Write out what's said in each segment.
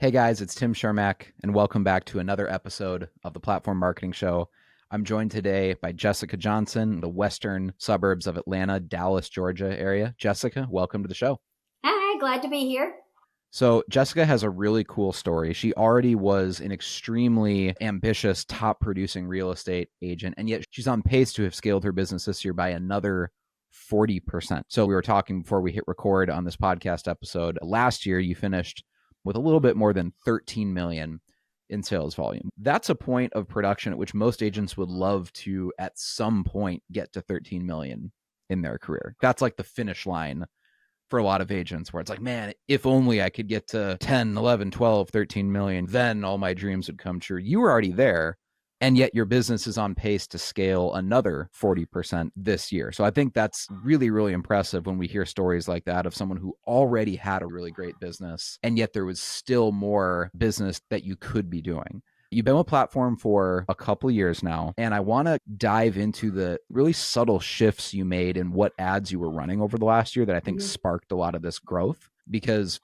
Hey guys, it's Tim Sharmack, and welcome back to another episode of the Platform Marketing Show. I'm joined today by Jessica Johnson, the western suburbs of Atlanta, Dallas, Georgia area. Jessica, welcome to the show. Hi, glad to be here. So Jessica has a really cool story. She already was an extremely ambitious, top producing real estate agent, and yet she's on pace to have scaled her business this year by another 40%. So we were talking before we hit record on this podcast episode. Last year, you finished with a little bit more than 13 million in sales volume. That's a point of production at which most agents would love to, at some point, get to 13 million in their career. That's like the finish line for a lot of agents, where it's like, man, if only I could get to 10, 11, 12, 13 million, then all my dreams would come true. You were already there, and yet your business is on pace to scale another 40% this year. So I think that's really, really impressive when we hear stories like that of someone who already had a really great business, and yet there was still more business that you could be doing. You've been with Platform for a couple of years now, and I want to dive into the really subtle shifts you made in what ads you were running over the last year that I think sparked a lot of this growth. Because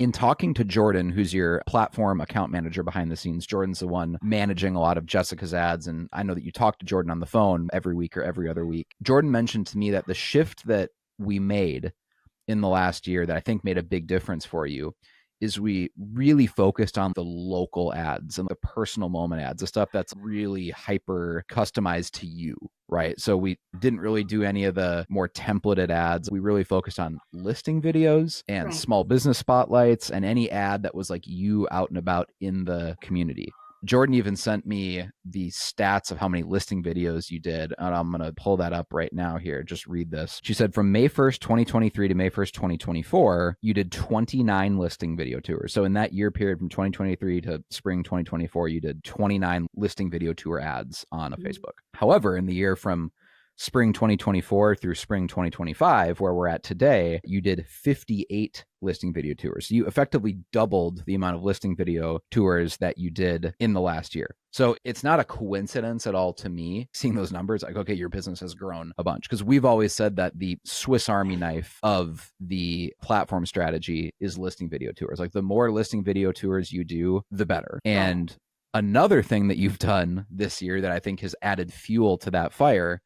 in talking to Jordan, who's your platform account manager behind the scenes, Jordan's the one managing a lot of Jessica's ads. And I know that you talk to Jordan on the phone every week or every other week. Jordan mentioned to me that the shift that we made in the last year that I think made a big difference for you is we really focused on the local ads and the personal moment ads, the stuff that's really hyper customized to you, right? So we didn't really do any of the more templated ads. We really focused on listing videos and small business spotlights and any ad that was like you out and about in the community. Jordan even sent me the stats of how many listing videos you did. And I'm going to pull that up right now here. Just read this. She said from May 1st, 2023 to May 1st, 2024, you did 29 listing video tours. So in that year period from 2023 to spring 2024, you did 29 listing video tour ads on a Facebook. However, in the year from spring 2024 through spring 2025, where we're at today, you did 58 listing video tours. So you effectively doubled the amount of listing video tours that you did in the last year. So it's not a coincidence at all to me seeing those numbers like, okay, your business has grown a bunch, because we've always said that the Swiss Army knife of the platform strategy is listing video tours. Like the more listing video tours you do, the better. And another thing that you've done this year that I think has added fuel to that fire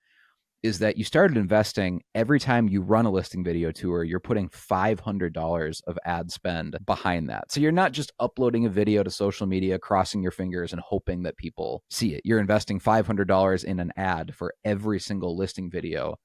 is that you started investing. Every time you run a listing video tour, you're putting $500 of ad spend behind that. So you're not just uploading a video to social media, crossing your fingers and hoping that people see it. You're investing $500 in an ad for every single listing video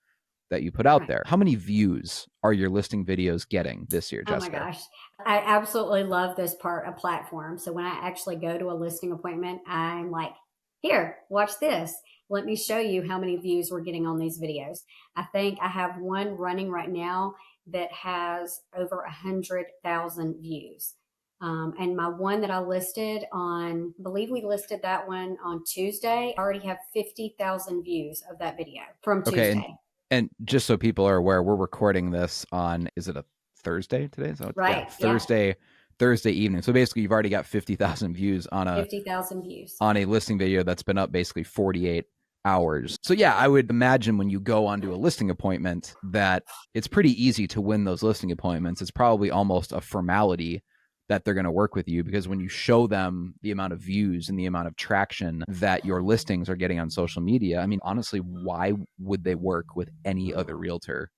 that you put out there. How many views are your listing videos getting this year, Jessica? Oh my gosh. I absolutely love this part of platform. So when I actually go to a listing appointment, I'm like, here, watch this. Let me show you how many views we're getting on these videos. I think I have one running right now that has over 100,000 views. And my one that I listed on, I believe we listed that one on Tuesday. I already have 50,000 views of that video from Tuesday. And just so people are aware, we're recording this on, is it a Thursday today? So right. Yeah, Thursday evening. So basically you've already got 50,000 views on a 50,000 views on a listing video that's been up basically 48 hours. So yeah, I would imagine when you go onto a listing appointment that it's pretty easy to win those listing appointments. It's probably almost a formality that they're going to work with you, because when you show them the amount of views and the amount of traction that your listings are getting on social media, I mean, honestly, why would they work with any other realtor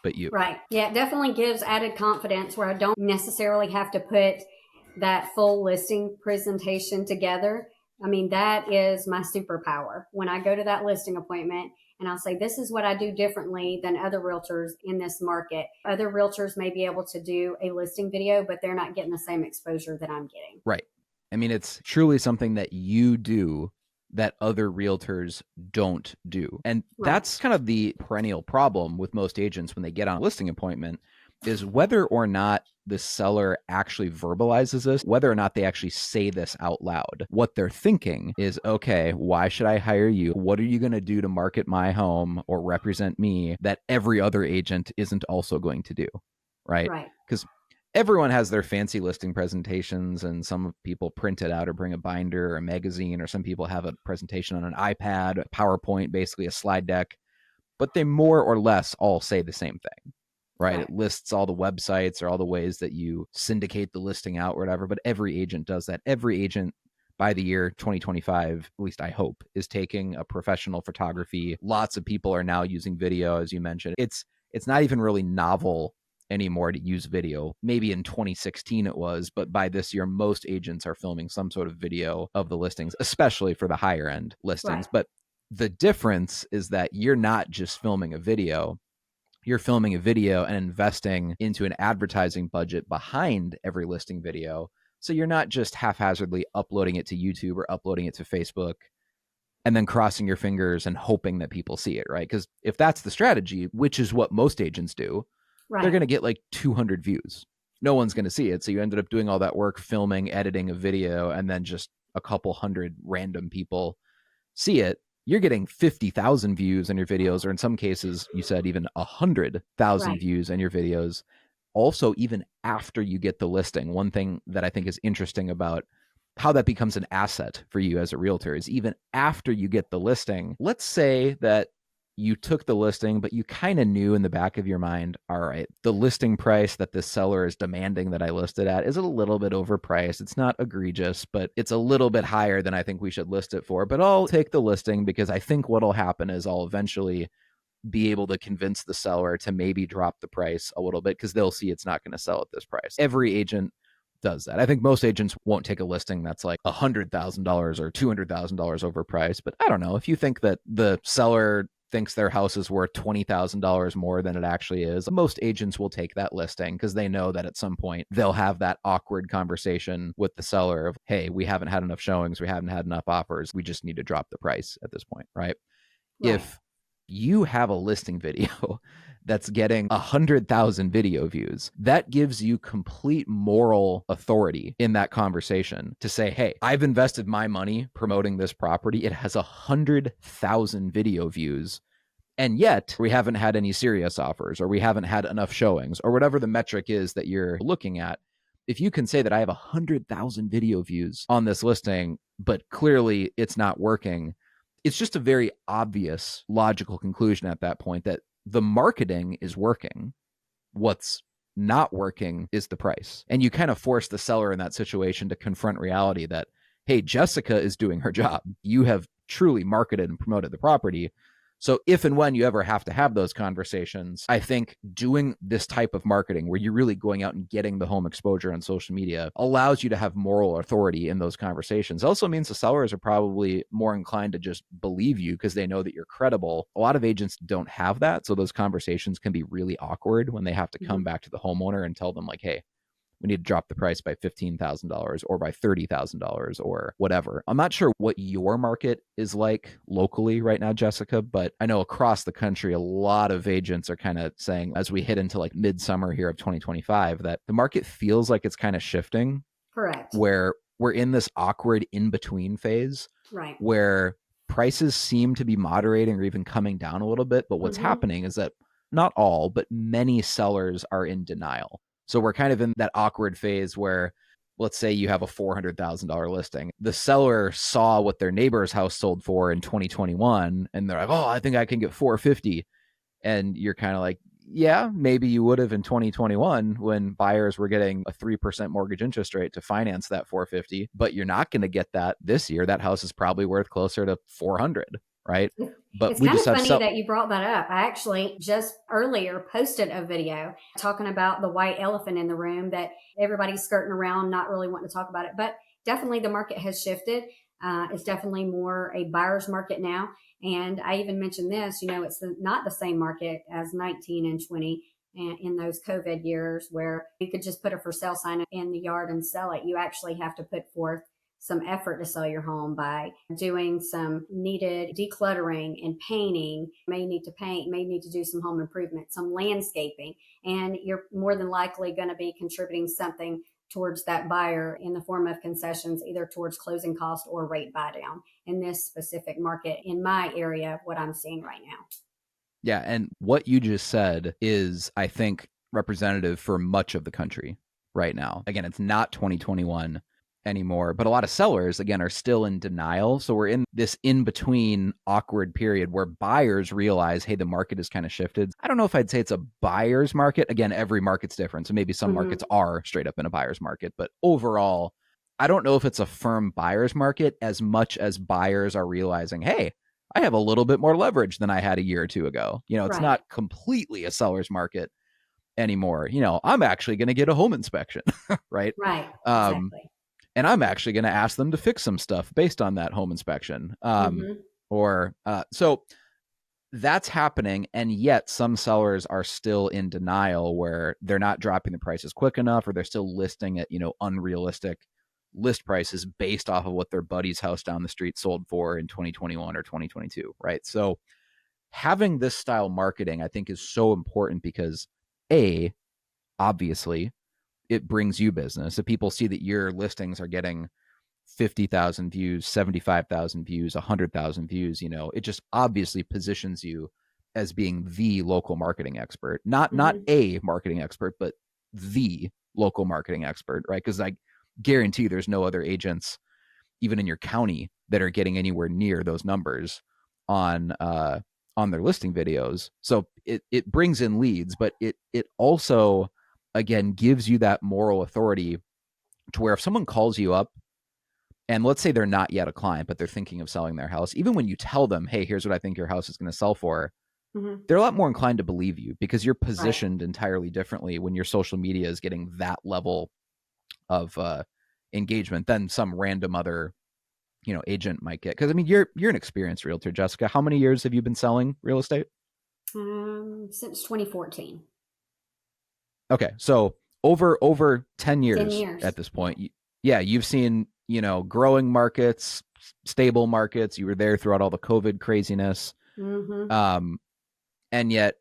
but you? Right. Yeah, it definitely gives added confidence where I don't necessarily have to put that full listing presentation together. I mean, that is my superpower. When I go to that listing appointment and I'll say, this is what I do differently than other realtors in this market. Other realtors may be able to do a listing video, but they're not getting the same exposure that I'm getting. Right. I mean, it's truly something that you do that other realtors don't do. And that's kind of the perennial problem with most agents when they get on a listing appointment, is whether or not the seller actually verbalizes this, whether or not they actually say this out loud. What they're thinking is, okay, why should I hire you? What are you going to do to market my home or represent me that every other agent isn't also going to do? Right? Because everyone has their fancy listing presentations, and some people print it out or bring a binder or a magazine, or some people have a presentation on an iPad, a PowerPoint, basically a slide deck, but they more or less all say the same thing. right? Right. It lists all the websites or all the ways that you syndicate the listing out or whatever, but every agent does that. Every agent by the year 2025, at least I hope, is taking a professional photography. Lots of people are now using video, as you mentioned. It's not even really novel anymore to use video. Maybe in 2016 it was, but by this year, most agents are filming some sort of video of the listings, especially for the higher end Right. listings. But the difference is that you're not just filming a video, you're filming a video and investing into an advertising budget behind every listing video. So you're not just haphazardly uploading it to YouTube or uploading it to Facebook and then crossing your fingers and hoping that people see it, right? Because if that's the strategy, which is what most agents do, they're Right. going to get like 200 views. No one's going to see it. So you ended up doing all that work, filming, editing a video, and then just a couple hundred random people see it. You're getting 50,000 views on your videos, or in some cases, you said even 100,000 Right. views on your videos. Also, even after you get the listing, one thing that I think is interesting about how that becomes an asset for you as a realtor is even after you get the listing, let's say that you took the listing, but you kind of knew in the back of your mind, all right, the listing price that this seller is demanding that I list it at is a little bit overpriced. It's not egregious, but it's a little bit higher than I think we should list it for. But I'll take the listing because I think what'll happen is I'll eventually be able to convince the seller to maybe drop the price a little bit because they'll see it's not going to sell at this price. Every agent does that. I think most agents won't take a listing that's like $100,000 or $200,000 overpriced, but I don't know. If you think that the seller thinks their house is worth $20,000 more than it actually is, most agents will take that listing because they know that at some point they'll have that awkward conversation with the seller of, hey, we haven't had enough showings, we haven't had enough offers, we just need to drop the price at this point, right? Right. If you have a listing video that's getting 100,000 video views, that gives you complete moral authority in that conversation to say, hey, I've invested my money promoting this property. It has 100,000 video views. And yet we haven't had any serious offers, or we haven't had enough showings, or whatever the metric is that you're looking at. If you can say that I have 100,000 video views on this listing, but clearly it's not working, it's just a very obvious logical conclusion at that point that the marketing is working. What's not working is the price. And you kind of force the seller in that situation to confront reality that, hey, Jessica is doing her job. You have truly marketed and promoted the property. So if and when you ever have to have those conversations, I think doing this type of marketing where you're really going out and getting the home exposure on social media allows you to have moral authority in those conversations. It also means the sellers are probably more inclined to just believe you because they know that you're credible. A lot of agents don't have that. So those conversations can be really awkward when they have to come Mhm. back to the homeowner and tell them like, hey, we need to drop the price by $15,000 or by $30,000 or whatever. I'm not sure what your market is like locally right now, Jessica, but I know across the country, a lot of agents are kind of saying as we hit into like midsummer here of 2025, that the market feels like it's kind of shifting, Correct. where we're in this awkward in between phase Right. where prices seem to be moderating or even coming down a little bit. But what's Hmm. happening is that not all, but many sellers are in denial. So we're kind of in that awkward phase where, let's say you have a $400,000 listing. The seller saw what their neighbor's house sold for in 2021 and they're like, "Oh, I think I can get 450." And you're kind of like, yeah, maybe you would have in 2021 when buyers were getting a 3% mortgage interest rate to finance that 450, but you're not going to get that this year. That house is probably worth closer to 400, right? But It's we kind just of have funny so that you brought that up. I actually just earlier posted a video talking about the white elephant in the room that everybody's skirting around, not really wanting to talk about it. But definitely the market has shifted. It's definitely more a buyer's market now. And I even mentioned this, it's not the same market as 19 and 20 and in those COVID years where you could just put a for sale sign in the yard and sell it. You actually have to put forth some effort to sell your home by doing some needed decluttering and painting. You may need to paint, may need to do some home improvement, some landscaping, and you're more than likely going to be contributing something towards that buyer in the form of concessions, either towards closing cost or rate buy down in this specific market in my area, what I'm seeing right now. yeah. And what you just said is, I think, representative for much of the country right now. Again, it's not 2021. anymore. But a lot of sellers, again, are still in denial. So we're in this in between awkward period where buyers realize, hey, the market has kind of shifted. I don't know if I'd say it's a buyer's market. Again, every market's different. So maybe some markets Mm-hmm. are straight up in a buyer's market. But overall, I don't know if it's a firm buyer's market as much as buyers are realizing, hey, I have a little bit more leverage than I had a year or two ago. It's Right. not completely a seller's market anymore. I'm actually going to get a home inspection, right? Right. Um, Exactly. and I'm actually going to ask them to fix some stuff based on that home inspection. Mm-hmm. So that's happening, and yet some sellers are still in denial where they're not dropping the prices quick enough, or they're still listing at unrealistic list prices based off of what their buddy's house down the street sold for in 2021 or 2022, right? So having this style marketing, I think, is so important because a obviously it brings you business. If people see that your listings are getting 50,000 views, 75,000 views, 100,000 views, it just obviously positions you as being the local marketing expert. Not Mm-hmm. a marketing expert, but the local marketing expert, right? Because I guarantee there's no other agents, even in your county, that are getting anywhere near those numbers on their listing videos. So it brings in leads, but it also again gives you that moral authority to where if someone calls you up and let's say they're not yet a client, but they're thinking of selling their house, even when you tell them, hey, here's what I think your house is going to sell for, Mm-hmm. they're a lot more inclined to believe you because you're Right. positioned entirely differently when your social media is getting that level of engagement than some random other agent might get. Because I mean, you're an experienced realtor, Jessica. How many years have you been selling real estate? Since 2014. Okay, so over 10 10 years at years. this Yeah. point. Yeah, you've seen growing markets, stable markets. You were there throughout all the COVID craziness. Mm-hmm. Um, and yet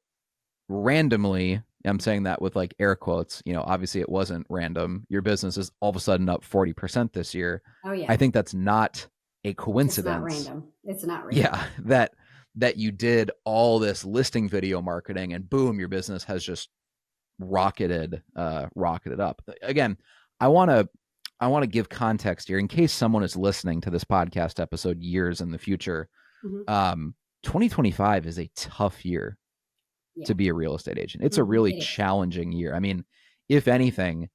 randomly, I'm saying that with like air quotes, obviously it wasn't random. Your business is all of a sudden up 40% this year. Oh, I yeah. think that's not a It's not coincidence. random. It's not Yeah, random. that you did all this listing video marketing and boom, your business has just rocketed up. Again, I want to I want to give context here in case someone is listening to this podcast episode years in the future. Mm-hmm. Um 2025 is a tough year Yeah. to be a real estate agent. It's a Mm-hmm. really It is. challenging year. I mean, if anything,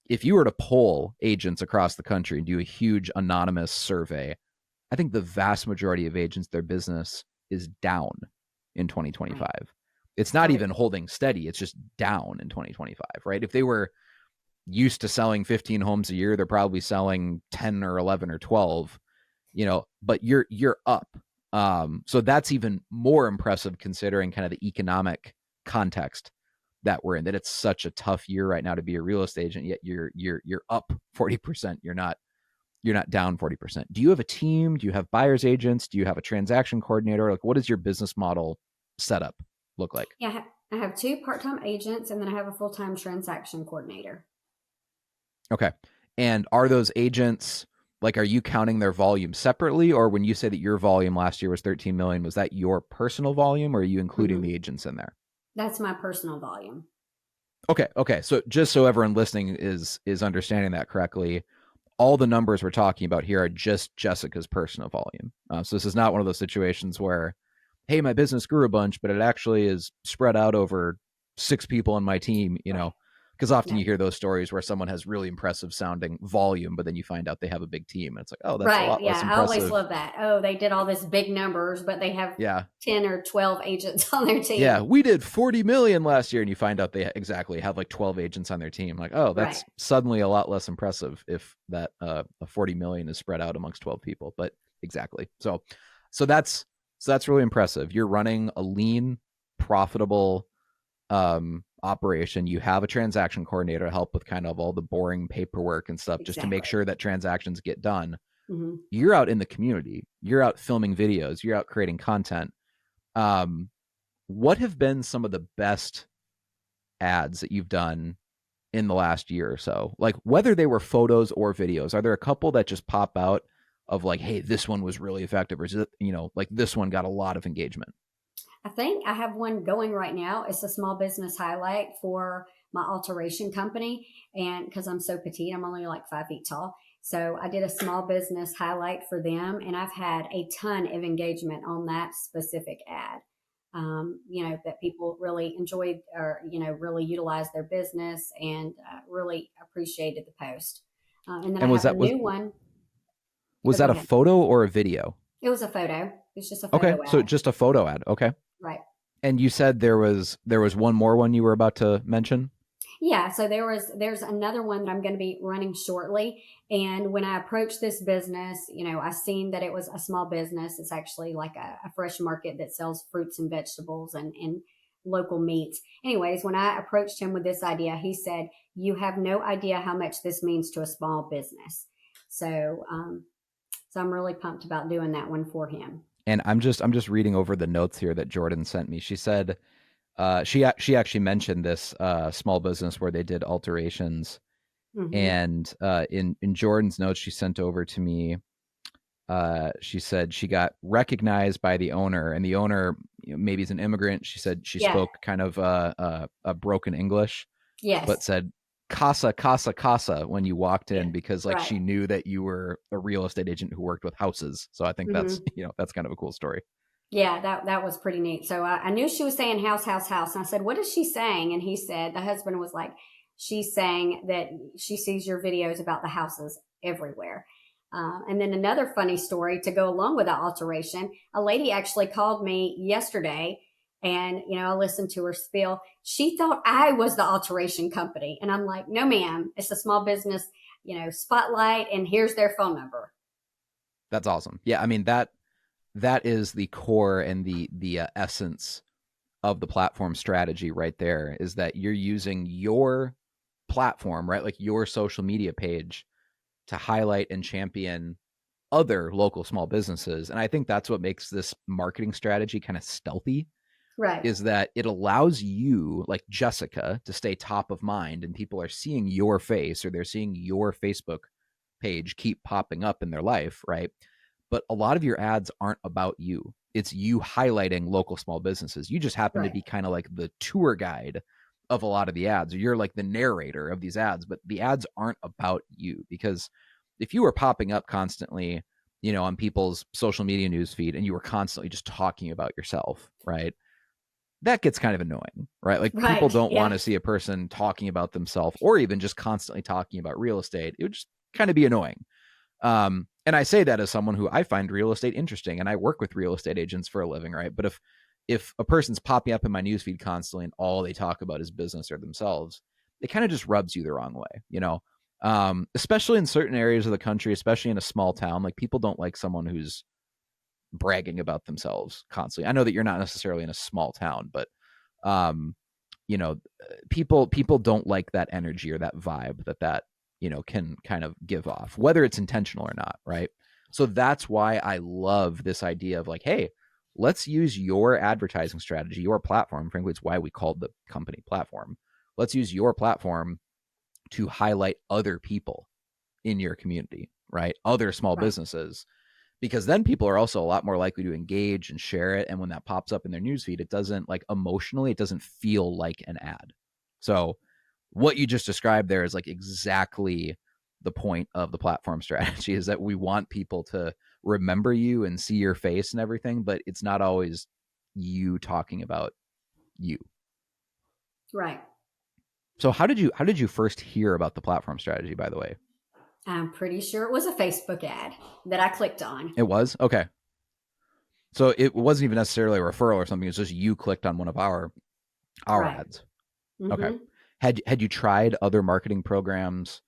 if you were to poll agents across the country and do a huge anonymous survey, I think the vast majority of agents, their business is down in Right. 2025. It's not Oh, even holding steady, it's just down in 2025, right? If they were used to selling 15 homes a year, they're probably selling 10 or 11 or 12, but you're up. So that's even more impressive considering kind of the economic context that we're in, that it's such a tough year right now to be a real estate agent, yet you're up 40%. You're not down 40%. Do you have a team? Do you have buyer's agents? Do you have a transaction coordinator? Like, what does your business model setup look like? yeah. I have two part-time agents, and then I have a full-time transaction coordinator. Okay. And are those agents, like, are you counting their volume separately? Or when you say that your volume last year was 13 million, was that your personal volume or are you including Mm-hmm. the agents in there? That's my personal volume. Okay. Okay. So just so everyone listening is understanding that correctly, all the numbers we're talking about here are just Jessica's personal volume. So this is not one of those situations where, hey, my business grew a bunch, but it actually is spread out over 6 people on my team, Right. because often No. you hear those stories where someone has really impressive sounding volume, but then you find out they have a big team. And it's like, oh, that's a Right. lot less Yeah. I always impressive. love that. Oh, they did all this big numbers, but they have Yeah. 10 or 12 agents on their Yeah. team. We did 40 million last year. And you find out they exactly have like 12 agents on their team. Like, oh, Right. that's suddenly a lot less impressive if that a 40 million is spread out amongst 12 people. But exactly. So that's really impressive. You're running a lean, profitable operation. You have a transaction coordinator to help with kind of all the boring paperwork and stuff just to make Exactly. sure that transactions get done. Mm-hmm. You're out in the community, you're out filming videos, you're out creating content. um what have been some of the best ads that you've done in the last year or so, like whether they were photos or videos? Are there a couple that just pop out of like, hey, this one was really effective, or is it, like this one got a lot of engagement? I think I have one going right now. It's a small business highlight for my alteration company. And because I'm so petite, I'm only like 5 feet tall. So I did a small business highlight for them, and I've had a ton of engagement on that specific ad. That people really enjoyed, or really utilized their business, and really appreciated the post. And then I And have a new one. was Oh, go that a ahead. photo or a video? It was a photo. It was just a Okay, photo so ad. just a photo ad. Okay. Right. And you said there was one more one you were about to mention? Yeah, so there's another one that I'm going to be running shortly. And when I approached this business, I seen that it was a small business. It's actually like a fresh market that sells fruits and vegetables and local meats. Anyways, when I approached him with this idea, he said, "You have no idea how much this means to a small business." So, so I'm really pumped about doing that one for him. And I'm just reading over the notes here that Jordan sent me. She said she actually mentioned this small business where they did alterations, Hmm. and in Jordan's notes she sent over to me, she said she got recognized by the owner, and the owner, maybe is an immigrant. She said she Yeah. spoke kind of a broken English, but Yes. said casa casa casa when you walked Yeah. in, because like Right. she knew that you were a real estate agent who worked with houses. So I think that's Hmm. that's kind of a cool story. Yeah, that was pretty neat. So I knew she was saying house, house, house. And I said, "What is she saying?" And he said, the husband was like, "She's saying that she sees your videos about the houses everywhere." And then another funny story to go along with the alteration, a lady actually called me yesterday, and, I listened to her spiel. She thought I was the alteration company. And I'm like, "No, ma'am, it's a small business, spotlight, and here's their phone number." That's awesome. Yeah, I mean that is the core and the essence of the platform strategy right there, is that you're using your platform, right? Like your social media page, to highlight and champion other local small businesses. And I think that's what makes this marketing strategy kind of stealthy, Right, is that it allows you, like Jessica, to stay top of mind, and people are seeing your face, or they're seeing your Facebook page keep popping up in their life, right? But a lot of your ads aren't about you. It's you highlighting local small businesses. You just happen to right, be kind of like the tour guide of a lot of the ads, or you're like the narrator of these ads, but the ads aren't about you. Because if you were popping up constantly, on people's social media news feed, and you were constantly just talking about yourself, right? That gets kind of annoying, right? Like people right. don't want Yeah, to see a person talking about themselves, or even just constantly talking about real estate. It would just kind of be annoying. And I say that as someone who, I find real estate interesting, and I work with real estate agents for a living, right? But if a person's popping up in my newsfeed constantly and all they talk about is business or themselves, it kind of just rubs you the wrong way. Especially in certain areas of the country, especially in a small town. Like people don't like someone who's bragging about themselves constantly. I know that you're not necessarily in a small town, but um, you know, people don't like that energy or that vibe that can kind of give off, whether it's intentional or not, right? So that's why I love this idea of like, hey, let's use your advertising strategy, your platform. Frankly, it's why we called the company Platform. Let's use your platform to highlight other people in your community, right? Other small right, businesses, because then people are also a lot more likely to engage and share it. And when that pops up in their newsfeed, it doesn't, like, emotionally, it doesn't feel like an ad. So what you just described there is like exactly the point of the platform strategy, is that we want people to remember you and see your face and everything, but it's not always you talking about you. right. So how did you first hear about the platform strategy, by the way? I'm pretty sure it was a Facebook ad that I clicked on. It was okay. So it wasn't even necessarily a referral or something. It's just you clicked on one of our Right. ads. Okay. Hmm. Had you tried other marketing programs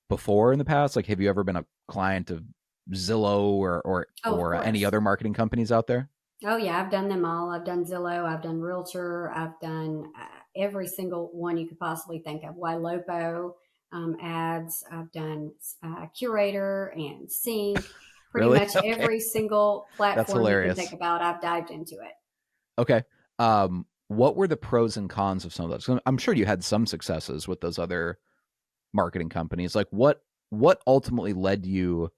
before in the past? Like, have you ever been a client of Zillow or or Oh, of or any course. other marketing companies out there? Oh, yeah. I've done them all. I've done Zillow. I've done Realtor. I've done every single one you could possibly think of. Ylopo ads. I've done Curator and Sync. Pretty Really? much Okay. every single That's platform you can think hilarious. about, I've dived into it. Okay. What were the pros and cons of some of those? 'Cause I'm sure you had some successes with those other marketing companies. Like what ultimately led you,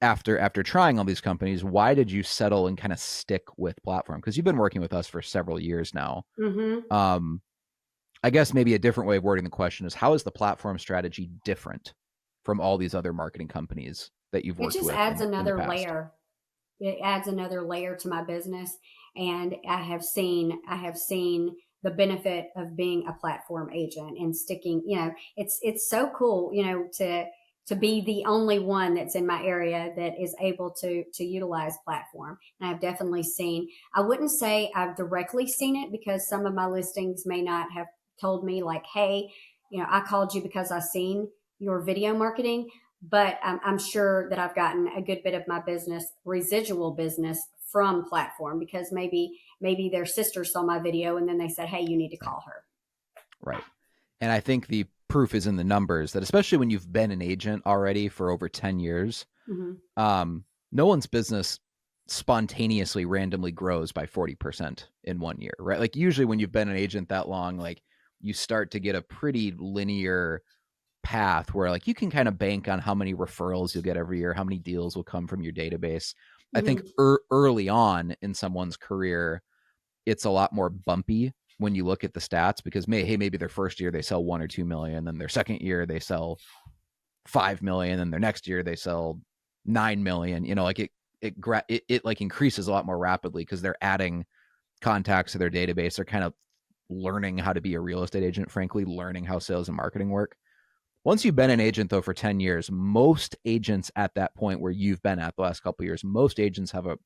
after trying all these companies, why did you settle and kind of stick with Platform? Because you've been working with us for several years now. Hmm. Um, I guess maybe a different way of wording the question is, how is the platform strategy different from all these other marketing companies that you've It worked just with adds in the another past? layer. It adds another layer to my business, and I have seen the benefit of being a platform agent and sticking, it's so cool, to be the only one that's in my area that is able to utilize platform. And I've definitely seen, I wouldn't say I've directly seen it, because some of my listings may not have told me like, hey, I called you because I seen your video marketing, but I'm sure that I've gotten a good bit of my business, residual business, from platform, because maybe their sister saw my video and then they said, hey, you need to Right. call her. Right. And I think the proof is in the numbers that, especially when you've been an agent already for over 10 years, Mm-hmm. um, no one's business spontaneously randomly grows by 40% in 1 year, right? Like usually when you've been an agent that long, like you start to get a pretty linear path where like you can kind of bank on how many referrals you'll get every year, how many deals will come from your database. I think Mm-hmm. early on in someone's career, it's a lot more bumpy when you look at the stats, because maybe their first year they sell 1 or 2 million, then their second year they sell 5 million, and their next year they sell 9 million. Like it like increases a lot more rapidly because they're adding contacts to their database. They're kind of learning how to be a real estate agent, frankly, learning how sales and marketing work. Once you've been an agent though for 10 years, most agents at that point where you've been at the last couple of years, most agents have a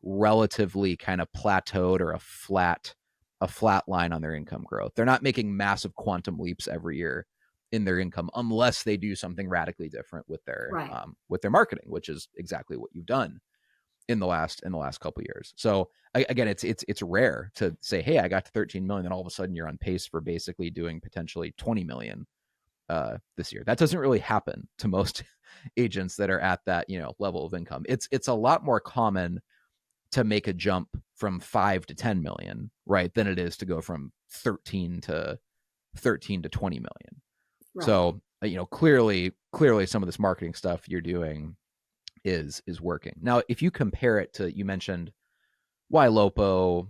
relatively kind of plateaued or a flat line on their income growth. They're not making massive quantum leaps every year in their income unless they do something radically different Right. with their marketing, which is exactly what you've done in the last couple of years. So again, it's rare to say, hey, I got to 13 million, and all of a sudden you're on pace for basically doing potentially 20 million this year. That doesn't really happen to most agents that are at that level of income. It's a lot more common to make a jump from 5 to 10 million, right, than it is to go from 13 to 20 million. Right. So clearly some of this marketing stuff you're doing is working. Now, if you compare it to, you mentioned Ylopo,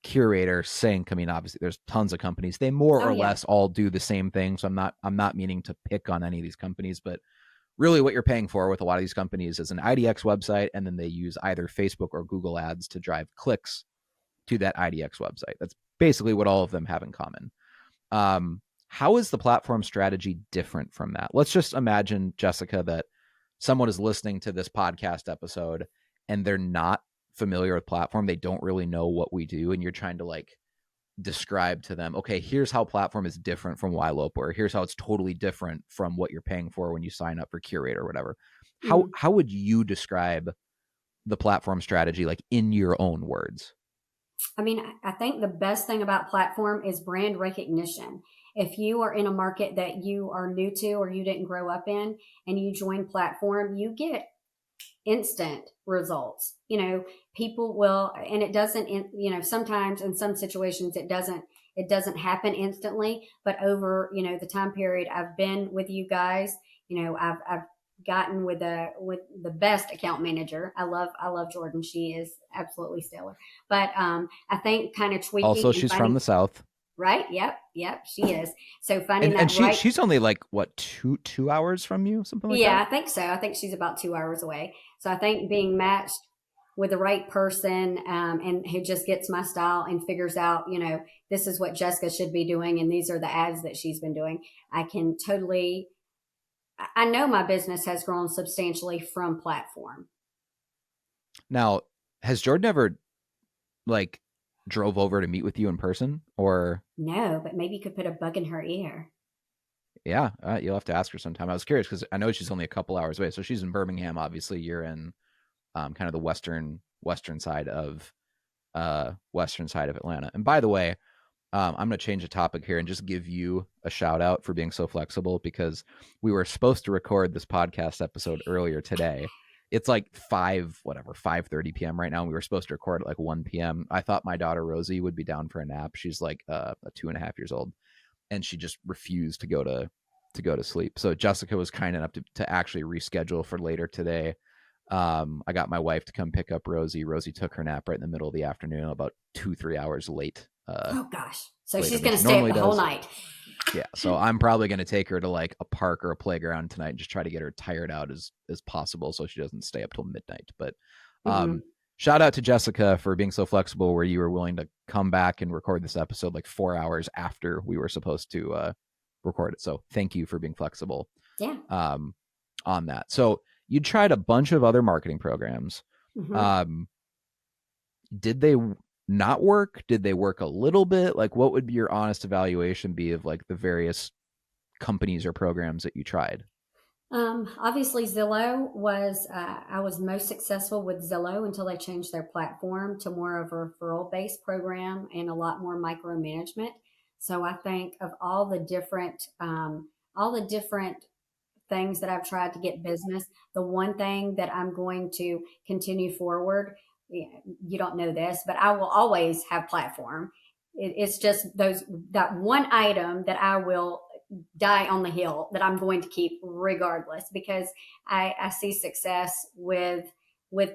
Curator, Sync. I mean, obviously there's tons of companies. They more Oh or yeah. less all do the same thing. So I'm not meaning to pick on any of these companies, but really what you're paying for with a lot of these companies is an IDX website, and then they use either Facebook or Google ads to drive clicks to that IDX website. That's basically what all of them have in common. How is the platform strategy different from that? Let's just imagine, Jessica, that someone is listening to this podcast episode and they're not familiar with platform. They don't really know what we do. And you're trying to like describe to them, okay, here's how platform is different from Ylope, or here's how it's totally different from what you're paying for when you sign up for Curator or whatever. How Mm-hmm. how would you describe the platform strategy, like in your own words? I mean, I think the best thing about platform is brand recognition. If you are in a market that you are new to or you didn't grow up in and you join platform, you get instant results. People will, and it doesn't, sometimes in some situations it doesn't happen instantly, but over, the time period I've been with you guys, I've gotten with the best account manager. I love Jordan. She is absolutely stellar. But I think kind of tweaking Also, and she's from finding, the South. right. Yep, she is. So finding And that she right. she's only like what, two hours from you, something like Yeah, that. I think so. I think she's about 2 hours away. So I think being matched with the right person, and who just gets my style and figures out, this is what Jessica should be doing, and these are the ads that she's been doing. I can totally. I know my business has grown substantially from platform. Now, has Jordan ever like drove over to meet with you in person, or? No, but maybe you could put a bug in her ear. Yeah, you'll have to ask her sometime. I was curious because I know she's only a couple hours away. So she's in Birmingham. Obviously, you're in kind of the western side of Atlanta. And by the way, I'm going to change the topic here and just give you a shout out for being so flexible, because we were supposed to record this podcast episode earlier today. It's like 5:30 p.m. right now. And we were supposed to record at like 1 p.m. I thought my daughter Rosie would be down for a nap. She's like a 2.5 years old, and she just refused to go to sleep. So Jessica was kind enough to actually reschedule for later today. I got my wife to come pick up Rosie. Rosie took her nap right in the middle of the afternoon, about 2-3 hours Oh gosh. So later she's than going to she stay up normally the whole does. night. Yeah, so I'm probably going to take her to like a park or a playground tonight and just try to get her tired out as possible so she doesn't stay up till midnight. But Hmm. um shout out to Jessica for being so flexible where you were willing to come back and record this episode like 4 hours after we were supposed to record it. So thank you for being flexible Yeah. um on that. So you tried a bunch of other marketing programs. Hmm. Um did they not work? Did they work a little bit? Like what would be your honest evaluation be of like the various companies or programs that you tried? Obviously, Zillow was, I was most successful with Zillow until they changed their platform to more of a referral based program and a lot more micromanagement. So I think of all the different things that I've tried to get business, the one thing that I'm going to continue forward, you don't know this, but I will always have platform. It's just that one item that I will die on the hill that I'm going to keep regardless because I see success with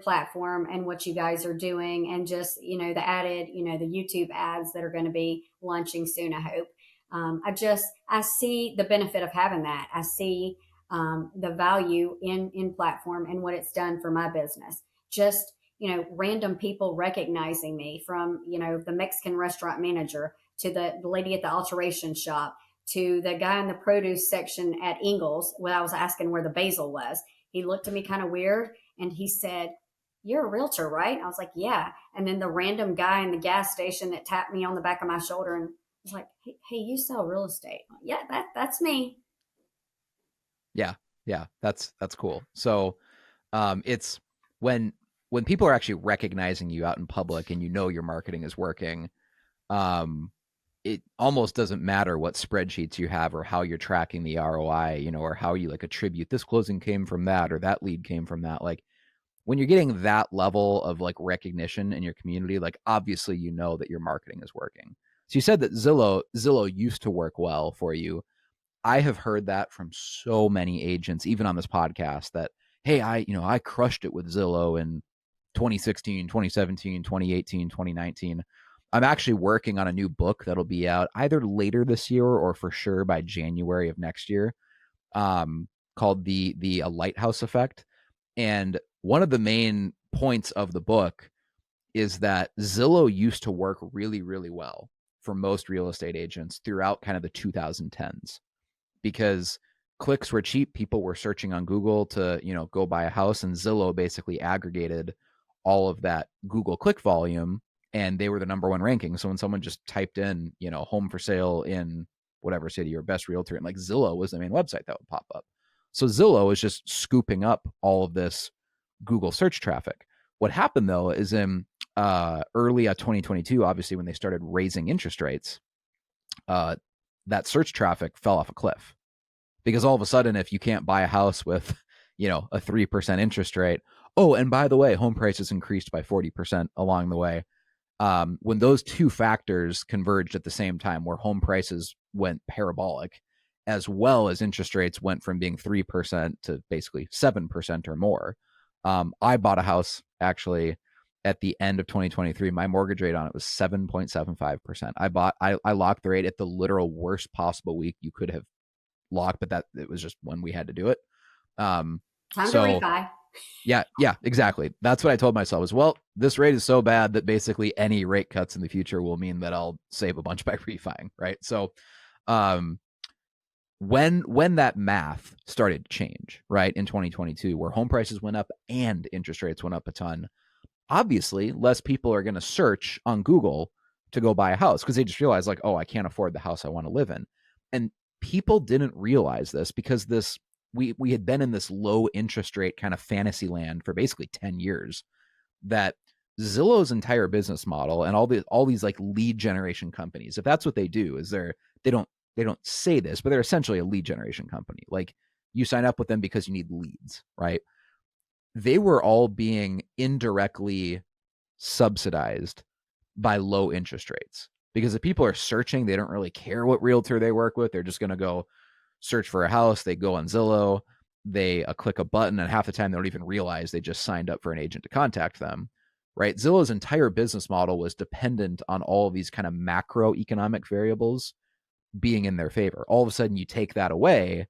platform and what you guys are doing and just the added the YouTube ads that are going to be launching soon. I hope. I see the benefit of having that. I see the value in platform and what it's done for my business. Just random people recognizing me from the Mexican restaurant manager to the lady at the alteration shop to the guy in the produce section at Ingles when I was asking where the basil was. He looked at me kind of weird and he said, "You're a realtor, right?" I was like, "Yeah." And then the random guy in the gas station that tapped me on the back of my shoulder and was like, "Hey, you sell real estate?" Yeah, that's me. Yeah, yeah, that's cool. So it's when when people are actually recognizing you out in public and you know your marketing is working, um, it almost doesn't matter what spreadsheets you have or how you're tracking the ROI, or how you like attribute this closing came from that or that lead came from that. Like when you're getting that level of like recognition in your community, like obviously you know that your marketing is working. So you said that Zillow used to work well for you. I have heard that from so many agents, even on this podcast, that, hey, I crushed it with Zillow in 2016, 2017, 2018, 2019. I'm actually working on a new book that'll be out either later this year or for sure by January of next year, called the Lighthouse Effect. And one of the main points of the book is that Zillow used to work really, really well for most real estate agents throughout kind of the 2010s because clicks were cheap. People were searching on Google to, go buy a house, and Zillow basically aggregated all of that Google click volume and they were the number one ranking. So when someone just typed in, home for sale in whatever city or best realtor, and like Zillow was the main website that would pop up. So Zillow is just scooping up all of this Google search traffic. What happened though is in early 2022, obviously when they started raising interest rates, uh, that search traffic fell off a cliff because all of a sudden, if you can't buy a house with, a 3% interest rate, oh, and by the way, home prices increased by 40% along the way. When those two factors converged at the same time, where home prices went parabolic, as well as interest rates went from being 3% to basically 7% or more. I bought a house actually at the end of 2023. My mortgage rate on it was 7.75%. I locked the rate at the literal worst possible week you could have locked, but that it was just when we had to do it. Um, Time to so refi. yeah, exactly. That's what I told myself as well. This rate is so bad that basically any rate cuts in the future will mean that I'll save a bunch by refining, right? So, um, when that math started to change, right, in 2022, where home prices went up and interest rates went up a ton, obviously less people are going to search on Google to go buy a house because they just realize like, oh, I can't afford the house I want to live in. And people didn't realize this because we had been in this low interest rate kind of fantasy land for basically 10 years, that Zillow's entire business model and all these like lead generation companies, if that's what they do, is they don't they don't say this, but they're essentially a lead generation company. Like you sign up with them because you need leads, right? They were all being indirectly subsidized by low interest rates because if people are searching, they don't really care what realtor they work with. They're just going to go search for a house. They go on Zillow, they click a button, and half the time they don't even realize they just signed up for an agent to contact them. Right? Zillow's entire business model was dependent on all of these kind of macroeconomic variables being in their favor. All of a sudden you take that away,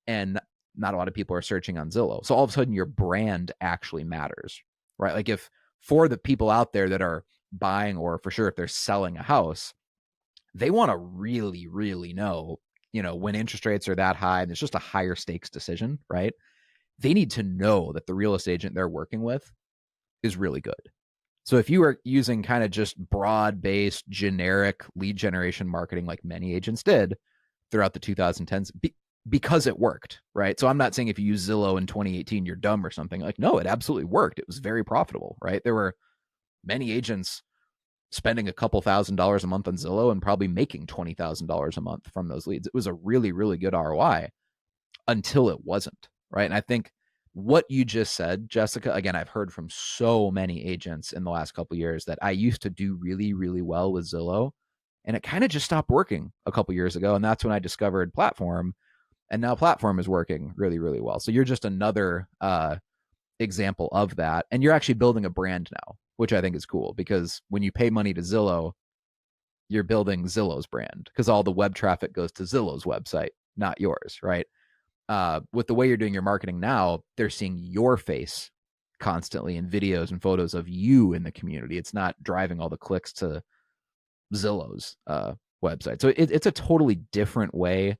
and not a lot of people are searching on Zillow. So all of a sudden your brand actually matters, right? Like if for the people out there that are buying, or for sure if they're selling a house, they want to really, really know, when interest rates are that high and it's just a higher stakes decision, right? They need to know that the real estate agent they're working with is really good. So if you are using kind of just broad based generic lead generation marketing like many agents did throughout the 2010s, because it worked, right? So I'm not saying if you use Zillow in 2018, you're dumb or something. Like, no, it absolutely worked. It was very profitable, right? There were many agents spending a couple $1,000s a month on Zillow and probably making $20,000 a month from those leads. It was a really, really good ROI until it wasn't, right? And I think what you just said, Jessica, again, I've heard from so many agents in the last couple of years that I used to do really, really well with Zillow, and it kind of just stopped working a couple years ago. And that's when I discovered Platform, and now Platform is working really, really well. So you're just another example of that. And you're actually building a brand now, which I think is cool, because when you pay money to Zillow, you're building Zillow's brand, because all the web traffic goes to Zillow's website, not yours, right? With the way you're doing your marketing now, they're seeing your face constantly in videos and photos of you in the community. It's not driving all the clicks to Zillow's website. So it's a totally different way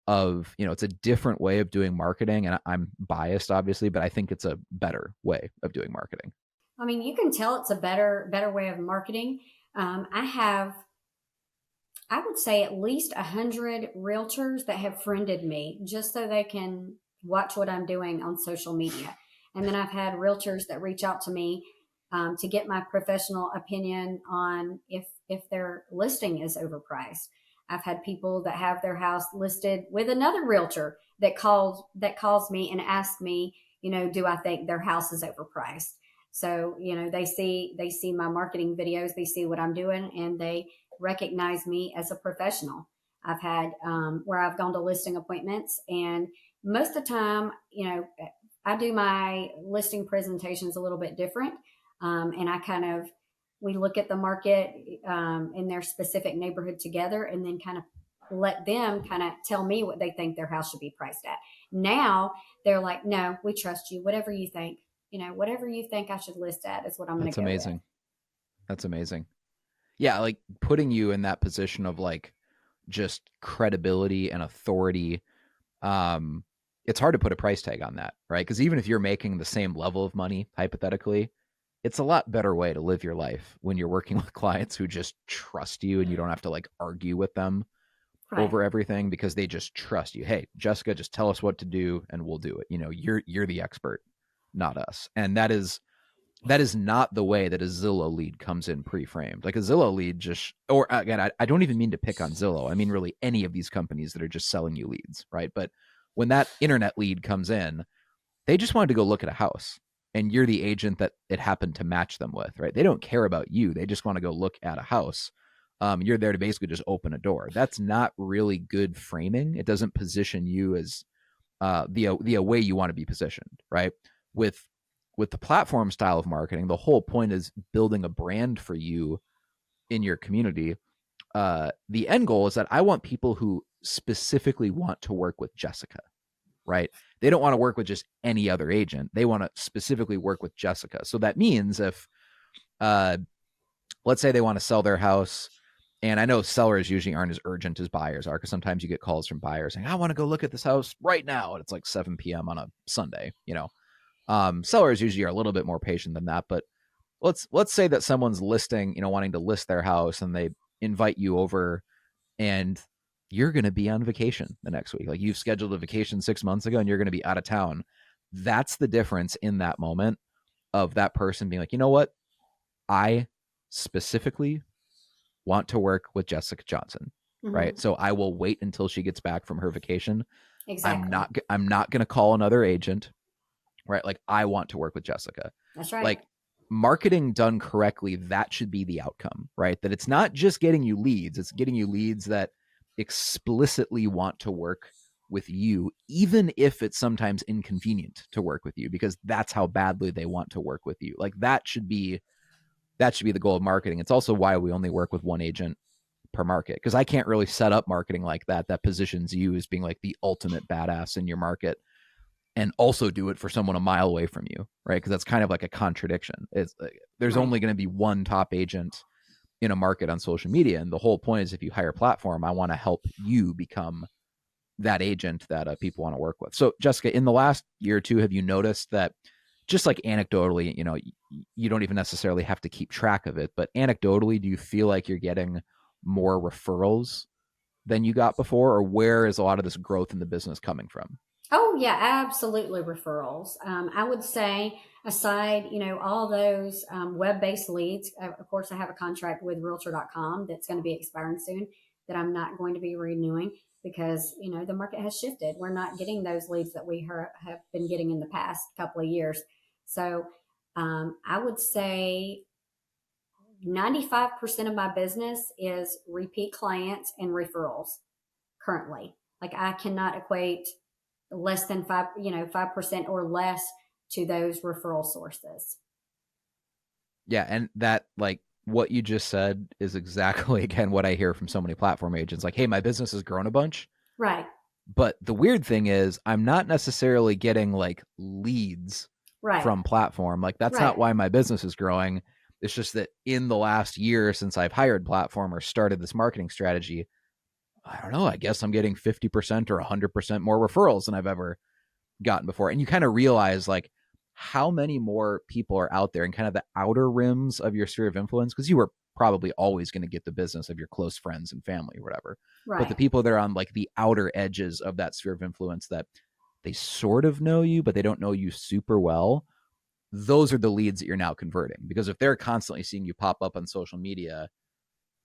of, it's a different way of doing marketing. And I'm biased, obviously, but I think it's a better way of doing marketing. I mean, you can tell it's a better way of marketing. I have, I would say, at least 100 realtors that have friended me just so they can watch what I'm doing on social media. And then I've had realtors that reach out to me to get my professional opinion on if their listing is overpriced. I've had people that have their house listed with another realtor that calls me and asks me, do I think their house is overpriced? So, they see my marketing videos, they see what I'm doing, and they recognize me as a professional. I've had where I've gone to listing appointments, and most of the time, I do my listing presentations a little bit different. And we look at the market in their specific neighborhood together, and then kind of let them kind of tell me what they think their house should be priced at. Now they're like, no, we trust you. Whatever you think, whatever you think I should list at is what I'm going That's to go with. amazing. That's amazing. Yeah, like putting you in that position of like just credibility and authority. um it's hard to put a price tag on that, right? Because even if you're making the same level of money, hypothetically, it's a lot better way to live your life when you're working with clients who just trust you, and you don't have to like argue with them Right. over everything, because they just trust you. Hey, Jessica, just tell us what to do and we'll do it. You're the expert, not us. And that is not the way that a Zillow lead comes in pre-framed. Like a Zillow lead just, or again, I don't even mean to pick on Zillow. I mean, really any of these companies that are just selling you leads, right? But when that internet lead comes in, they just wanted to go look at a house, and you're the agent that it happened to match them with, right? They don't care about you. They just want to go look at a house. You're there to basically just open a door. That's not really good framing. It doesn't position you as the way you want to be positioned, right? With with the platform style of marketing, the whole point is building a brand for you in your community. The end goal is that I want people who specifically want to work with Jessica, right? They don't want to work with just any other agent. They want to specifically work with Jessica. So that means if, uh, let's say they want to sell their house, and I know sellers usually aren't as urgent as buyers are, because sometimes you get calls from buyers saying, I want to go look at this house right now. And it's like 7 p.m. on a Sunday. Sellers usually are a little bit more patient than that. But let's say that someone's listing, wanting to list their house, and they invite you over, and you're going to be on vacation the next week. Like you've scheduled a vacation 6 months ago and you're going to be out of town. That's the difference in that moment of that person being like, you know what? I specifically want to work with Jessica Johnson, right? Hmm. So I will wait until she gets back from her vacation. Exactly. I'm not going to call another agent, right? Like I want to work with Jessica. That's right. Like marketing done correctly, that should be the outcome, right? That it's not just getting you leads, it's getting you leads that explicitly want to work with you, even if it's sometimes inconvenient to work with you, because that's how badly they want to work with you. Like that should be the goal of marketing. It's also why we only work with one agent per market, because I can't really set up marketing like that positions you as being like the ultimate badass in your market and also do it for someone a mile away from you, right? Because that's kind of like a contradiction. It's there's Right. only going to be one top agent in a market on social media, and the whole point is if you hire a platform, I want to help you become that agent that people want to work with. So, Jessica, in the last year or two, have you noticed that, just like anecdotally, you don't even necessarily have to keep track of it, but anecdotally, do you feel like you're getting more referrals than you got before, or where is a lot of this growth in the business coming from? Oh yeah, absolutely referrals. I would say aside, all those web-based leads. Of course, I have a contract with Realtor.com that's going to be expiring soon that I'm not going to be renewing because the market has shifted. We're not getting those leads that we have been getting in the past couple of years. So I would say 95% of my business is repeat clients and referrals currently. Like I cannot equate less than 5% or less to those referral sources. Yeah, and that, like, what you just said is exactly again what I hear from so many platform agents. Like, hey, my business has grown a bunch, Right. but the weird thing is I'm not necessarily getting like leads Right. from platform. Like, that's Right. not why my business is growing. It's just that in the last year since I've hired platform or started this marketing strategy, I don't know, I guess I'm getting 50% or 100% more referrals than I've ever gotten before. And you kind of realize like how many more people are out there in kind of the outer rims of your sphere of influence, because you were probably always going to get the business of your close friends and family or whatever. But the Right. people that are on like the outer edges of that sphere of influence, that they sort of know you, but they don't know you super well, those are the leads that you're now converting. Because if they're constantly seeing you pop up on social media,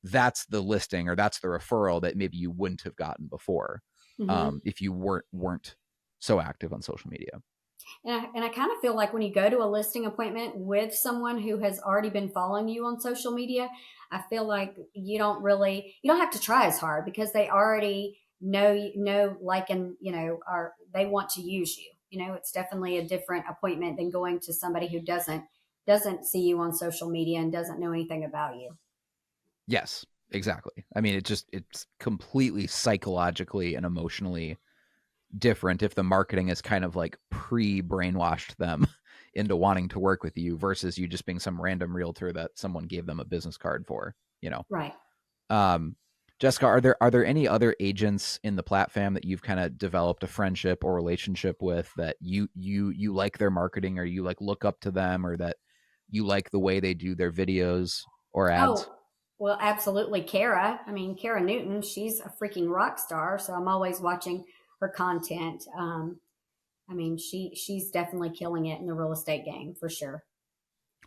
that's the listing or that's the referral that maybe you wouldn't have gotten before, Mm-hmm. if you weren't so active on social media. And I kind of feel like when you go to a listing appointment with someone who has already been following you on social media, I feel like you don't have to try as hard because they already know, like, and, are, they want to use you. It's definitely a different appointment than going to somebody who doesn't see you on social media and doesn't know anything about you. Yes, exactly. I mean, it's completely psychologically and emotionally different if the marketing is kind of like pre-brainwashed them into wanting to work with you versus you just being some random realtor that someone gave them a business card for, you know. Right. Um Jessica, are there any other agents in the platform that you've kind of developed a friendship or relationship with that you like their marketing, or you like look up to them, or that you like the way they do their videos or ads? Oh, well, absolutely. Kara. I mean, Kara Newton, she's a freaking rock star. So I'm always watching her content. I mean, she's definitely killing it in the real estate game for sure.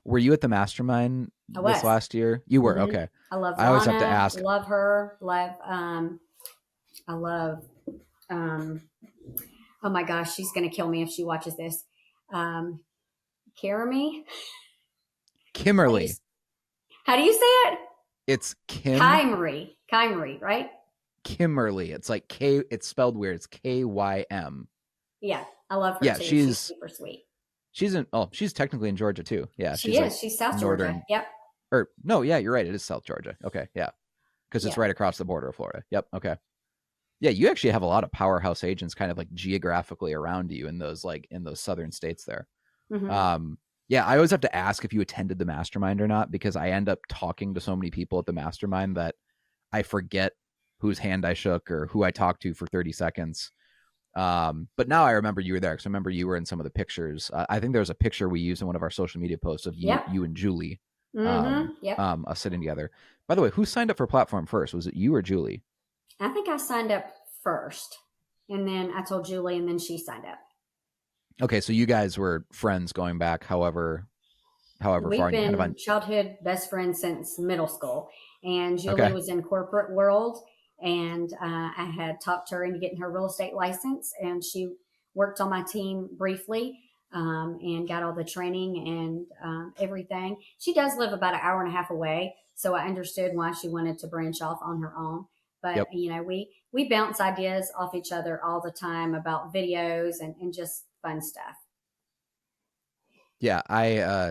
Were you at the mastermind I this was. last year? You were. Hmm. Okay. I love I always have to Rana. ask. Love her. I love, um, oh my gosh, she's going to kill me if she watches this. Um, Karami. How do you, Kimberly. how do you say it? It's Kymry, right? Kimberly. It's like K, it's spelled weird. It's KYM. Yeah. I love her Yeah, too. She's super sweet. she's technically in Georgia too. Yeah, She she's like is. She's South Georgia. northern, Yep. or no, yeah, you're right. It is South Georgia. Okay, yeah. Because it's Yeah. right across the border of Florida. Yep. Okay. Yeah, you actually have a lot of powerhouse agents kind of like geographically around you in those southern states there. Hmm. Um, yeah, I always have to ask if you attended the mastermind or not, because I end up talking to so many people at the mastermind that I forget whose hand I shook or who I talked to for 30 seconds. But now I remember you were there, because I remember you were in some of the pictures. I think there was a picture we used in one of our social media posts of you Yep. you and Julie, Yep. us sitting together. By the way, who signed up for platform first? Was it you or Julie? I think I signed up first, and then I told Julie, and then she signed up. Okay, so you guys were friends going back however far, We've and you kind of been on. childhood best friends since middle school, and Julie Okay. was in corporate world, and I had talked her into getting her real estate license, and she worked on my team briefly. And got all the training and everything. She does live about an hour and a half away, so I understood why she wanted to branch off on her own. But Yep. we bounce ideas off each other all the time about videos and just fun stuff. Yeah, I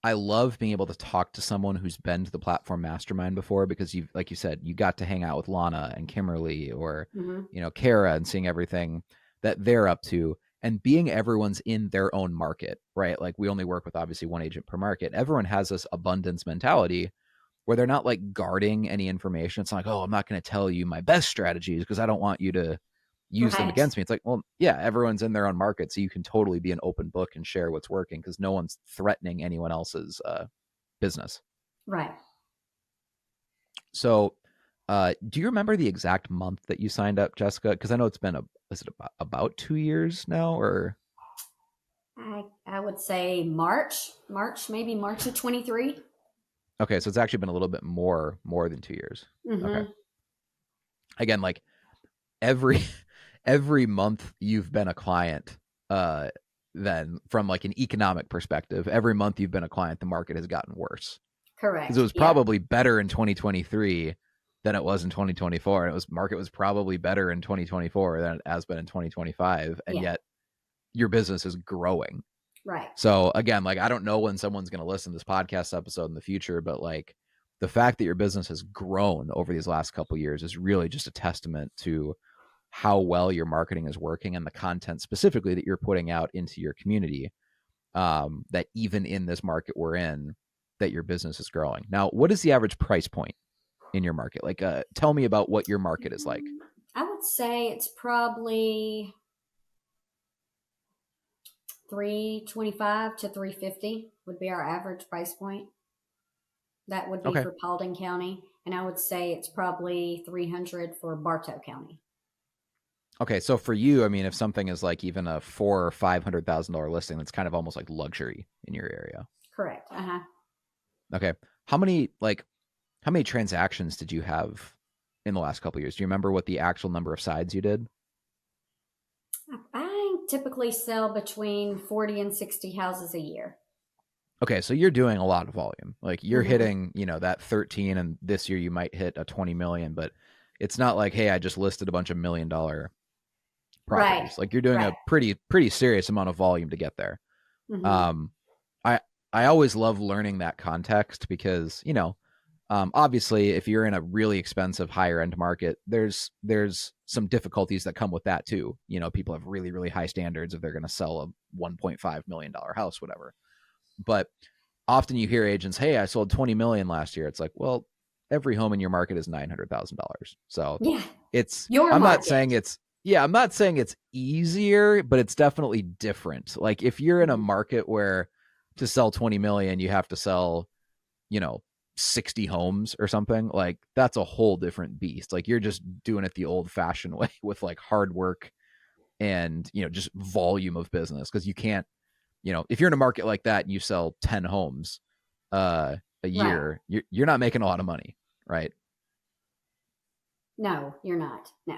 I love being able to talk to someone who's been to the platform mastermind before, because you, like you said, you got to hang out with Lana and Kimberly, or, Hmm. Kara, and seeing everything that they're up to, and being everyone's in their own market, right? Like, we only work with obviously one agent per market. Everyone has this abundance mentality where they're not like guarding any information. It's not like, oh, I'm not going to tell you my best strategies because I don't want you to use them Right. against me. It's like, well, yeah, everyone's in their own market, so you can totally be an open book and share what's working, because no one's threatening anyone else's business. Right. So, do you remember the exact month that you signed up, Jessica? Because I know it's been is it about 2 years now, or I would say March, maybe March of 23. okay, so it's actually been a little bit more than 2 years. Okay, Mm-hmm. again, like every every month you've been a client, uh, then from like an economic perspective, every month you've been a client, the market has gotten worse, because it Correct. was Yep. probably better in 2023 than it was in 2024. And it was market was probably better in 2024 than it has been in 2025. And Yeah. yet your business is growing. Right. So again, like, I don't know when someone's going to listen to this podcast episode in the future, but like, the fact that your business has grown over these last couple of years is really just a testament to how well your marketing is working, and the content specifically that you're putting out into your community, that even in this market we're in, that your business is growing. Now, what is the average price point in your market? Like, tell me about what your market is like. I would say it's probably 325 to 350 would be our average price point. That would be Okay. for Paulding County, and I would say it's probably 300 for Bartow County. Okay. So for you, I mean, if something is like even a four or $500,000 listing, that's kind of almost like luxury in your area. Correct. Uh-huh. Okay. How many transactions did you have in the last couple of years? Do you remember what the actual number of sides you did? I typically sell between 40 and 60 houses a year. Okay, so you're doing a lot of volume. Like, you're Hmm. hitting, that 13, and this year you might hit a 20 million, but it's not like, hey, I just listed a bunch of $1 million Right. properties. Like, you're doing a Right. pretty serious amount of volume to get there. Hmm. Um I I always love learning that context, because, obviously if you're in a really expensive higher end market, there's some difficulties that come with that too. People have really really high standards if they're going to sell a $1.5 million house, whatever. But often you hear agents, hey, I sold 20 million last year. It's like, well, every home in your market is $900,000. So Yeah. it's, Your I'm not market. saying it's, yeah, I'm not saying it's easier, but it's definitely different. Like, if you're in a Hmm. market where to sell 20 million, you have to sell, you know, 60 homes or something, like, that's a whole different beast. Like, you're just doing it the old fashioned way with like hard work and, just volume of business. Cause you can't, if you're in a market like that and you sell 10 homes a Right. year, you're not making a lot of money, right? No, you're not. No.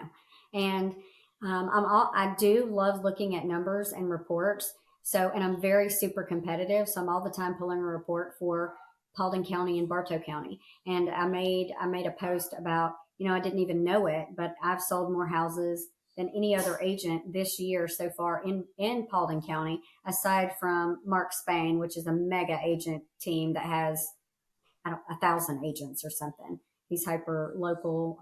And I do love looking at numbers and reports. So, and I'm very super competitive. So I'm all the time pulling a report for Paulding County and Bartow County. And I made a post about, I didn't even know it, but I've sold more houses than any other agent this year so far in Paulding County, aside from Mark Spain, which is a mega agent team that has, I don't, 1,000 agents or something. He's hyper local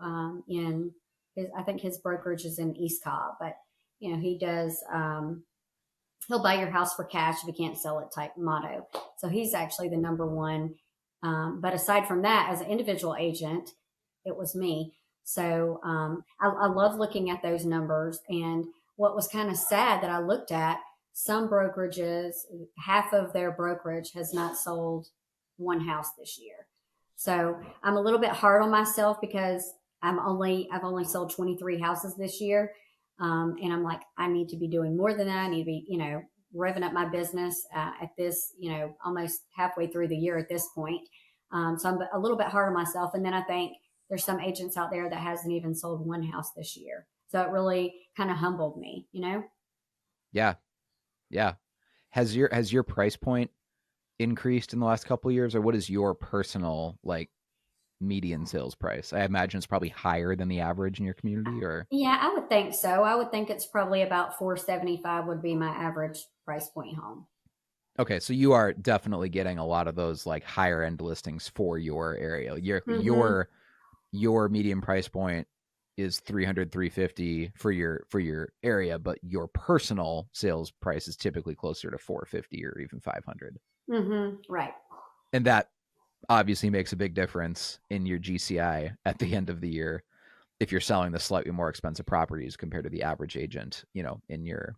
in his, I think his brokerage is in East Cobb, but he does. He'll buy your house for cash if you can't sell it type motto. So he's actually the number one. But aside from that, as an individual agent, it was me. So I love looking at those numbers. And what was kind of sad that I looked at, some brokerages, half of their brokerage has not sold one house this year. So I'm a little bit hard on myself because I've only sold 23 houses this year. And I'm like, I need to be doing more than that. I need to be, revving up my business at this, almost halfway through the year at this point. So I'm a little bit hard on myself. And then I think there's some agents out there that hasn't even sold one house this year. So it really kind of humbled me. Yeah, yeah. Has your price point increased in the last couple of years, or what is your personal like median sales price? I imagine it's probably higher than the average in your community, or Yeah, I would think so. I would think it's probably about 475 would be my average price point home. Okay, so you are definitely getting a lot of those like higher end listings for your area. Mm-hmm. Your medium price point is 300, 350 for your area, but your personal sales price is typically closer to 450 or even 500. Mm-hmm. Right. And that obviously makes a big difference in your GCI at the end of the year if you're selling the slightly more expensive properties compared to the average agent, in your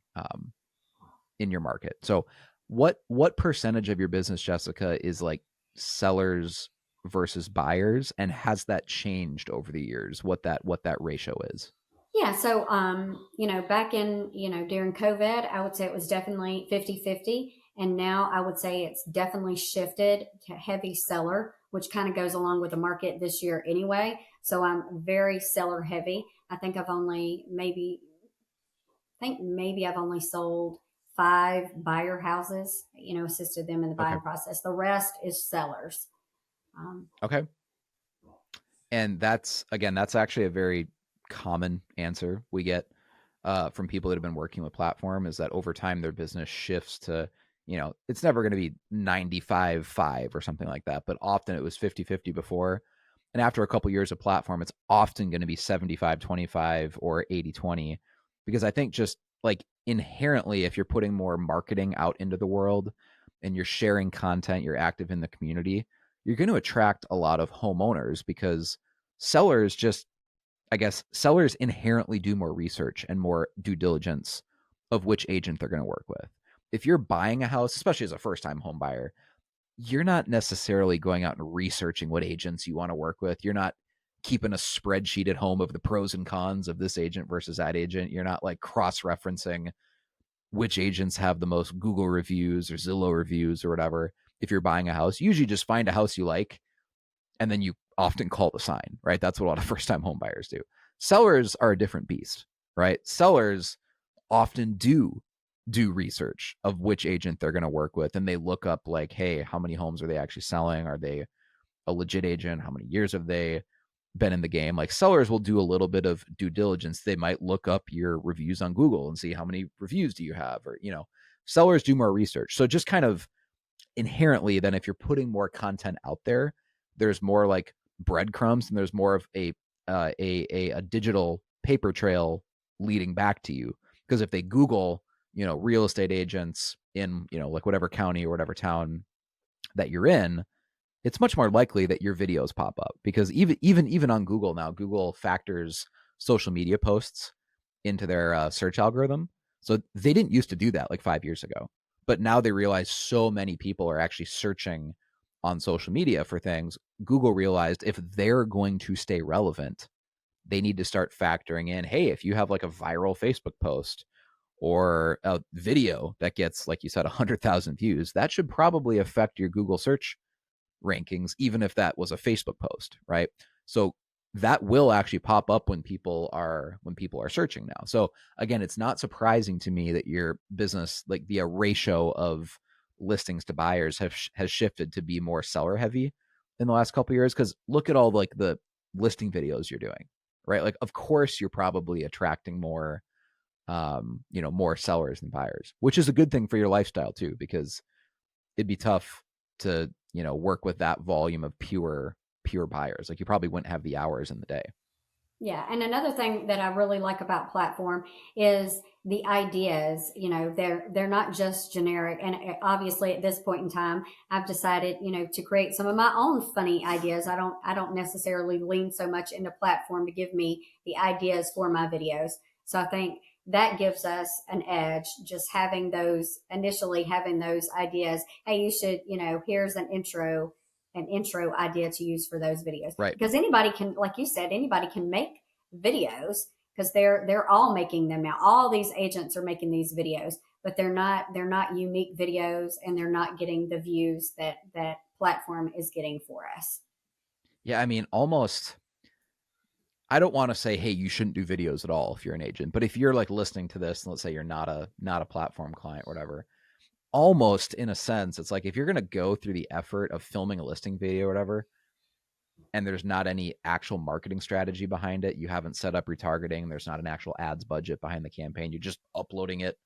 market. So what percentage of your business, Jessica, is like sellers versus buyers, and has that changed over the years? What that ratio is? Yeah, so back in, during COVID, I would say it was definitely 50-50. And now I would say it's definitely shifted to heavy seller, which kind of goes along with the market this year anyway. So I'm very seller heavy. I think maybe I've only sold 5 buyer houses, assisted them in the Okay. buying process. The rest is sellers. Um, Okay. And that's actually a very common answer we get from people that have been working with platform, is that over time their business shifts to, it's never going to be 95-5 or something like that, but often it was 50-50 before. And after a couple years of platform, it's often going to be 75-25 or 80-20, because I think just like inherently, if you're putting more marketing out into the world and you're sharing content, you're active in the community, you're going to attract a lot of homeowners, because sellers just, I guess, sellers inherently do more research and more due diligence of which agent they're going to work with. If you're buying a house, especially as a first time home buyer, you're not necessarily going out and researching what agents you want to work with. You're not keeping a spreadsheet at home of the pros and cons of this agent versus that agent. You're not like cross referencing which agents have the most Google reviews or Zillow reviews or whatever. If you're buying a house, you usually just find a house you like, and then you often call the sign, right? That's what a lot of first time home buyers do. Sellers are a different beast, right? Sellers often do research of which agent they're going to work with, and they look up like, hey, how many homes are they actually selling? Are they a legit agent? How many years have they been in the game? Like sellers will do a little bit of due diligence. They might look up your reviews on Google and see how many reviews do you have, or sellers do more research. So just kind of inherently, then if you're putting more content out there, there's more like breadcrumbs, and there's more of a digital paper trail leading back to you. Because if they Google, real estate agents in, like whatever county or whatever town that you're in, it's much more likely that your videos pop up, because even on Google now, Google factors social media posts into their search algorithm. So they didn't used to do that like 5 years ago, but now they realize so many people are actually searching on social media for things. Google realized if they're going to stay relevant, they need to start factoring in, hey, if you have like a viral Facebook post or a video that gets, like you said, 100,000 views, that should probably affect your Google search rankings, even if that was a Facebook post, right? So that will actually pop up when people are searching now. So again, it's not surprising to me that your business, like the ratio of listings to buyers, has shifted to be more seller heavy in the last couple of years. Because look at all like the listing videos you're doing, right? Like of course you're probably attracting more sellers than buyers, which is a good thing for your lifestyle too, because it'd be tough to work with that volume of pure buyers. Like you probably wouldn't have the hours in the day. Yeah, and another thing that I really like about platform is the ideas. They're not just generic. And obviously, at this point in time, I've decided, to create some of my own funny ideas. I don't necessarily lean so much into platform to give me the ideas for my videos. So I think that gives us an edge, just having those ideas. Hey, you should, here's an intro idea to use for those videos, Right. because anybody can, like you said, anybody can make videos, because they're all making them now. All these agents are making these videos, but they're not unique videos, and they're not getting the views that platform is getting for us. Yeah, I mean, almost, I don't want to say, hey, you shouldn't do videos at all if you're an agent, but if you're like listening to this and let's say you're not a platform client or whatever, almost in a sense, it's like if you're going to go through the effort of filming a listing video or whatever, and there's not any actual marketing strategy behind it, you haven't set up retargeting, there's not an actual ads budget behind the campaign, you're just uploading it